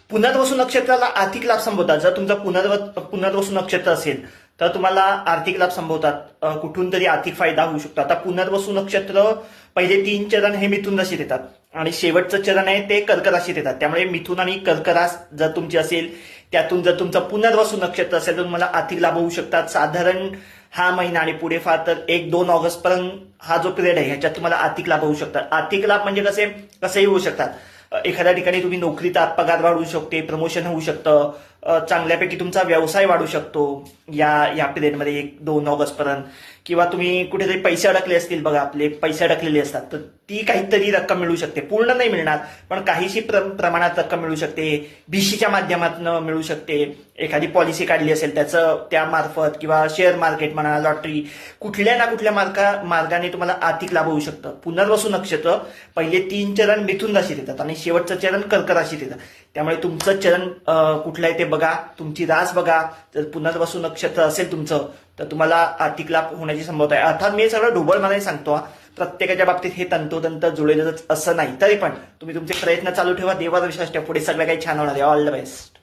पुनर्वसू नक्षत्राला आर्थिक लाभ संभवतात. जर तुमचं पुनर्वसू नक्षत्र असेल तर तुम्हाला आर्थिक लाभ संभवतात. कुठून तरी आर्थिक फायदा होऊ शकतो. आता पुनर्वसू नक्षत्र पहिले 3 चरण हे मिथुन राशीत येतात आणि शेवटचं चरण आहे ते कर्क राशीत येतात. त्यामुळे मिथुन आणि कर्क रास जर तुमची असेल, त्यातून जर तुमचं पुनर्वसू नक्षत्र असेल तर तुम्हाला आर्थिक लाभ होऊ शकतात. साधारण हा महिना आणि पुढे फार तर 1-2 ऑगस्ट पर्यंत हा जो पिरियड आहे ह्याच्यात तुम्हाला आर्थिक लाभ होऊ शकतात. आर्थिक लाभ म्हणजे कसेही होऊ शकतात. एखाद्या ठिकाणी तुम्ही नोकरीचा पगार वाढवू शकते, प्रमोशन होऊ शकतं, चांगल्यापैकी तुमचा व्यवसाय वाढू शकतो या पिरियडमध्ये 1-2 ऑगस्ट पर्यंत. किंवा तुम्ही कुठेतरी पैसे अडकले असतील बघा, आपले पैसे अडकलेले असतात तर ती काहीतरी रक्कम मिळू शकते. पूर्ण नाही मिळणार पण काहीशी प्रमाणात रक्कम मिळू शकते. बीसीच्या माध्यमातून मिळू शकते. एखादी पॉलिसी काढली असेल त्या मार्फत किंवा शेअर मार्केट म्हणा, लॉटरी, कुठल्या ना कुठल्या मार्गाने तुम्हाला आर्थिक लाभ होऊ शकतं. पुनर्वसू नक्षत्र पहिले 3 चरण मिथुन राशीत येतात आणि शेवटचं चरण कर्क राशीत येतं. त्यामुळे तुमचं चरण कुठलं आहे ते बघा, तुमची रास बघा. जर पुनर्वसू नक्षत्र असेल तुमचं तर तुम्हाला आर्थिक लाभ होण्याची संभावना आहे. अर्थात मी सगळं ढोबळमानाने सांगतो, प्रत्येकाच्या बाबतीत हे तंतोतंत जुळेलच असं नाही. तरी पण तुम्ही तुमचे प्रयत्न चालू ठेवा, देवावर विश्वास ठेवा, पुढे सगळं काही छान होणार आहे. All the best.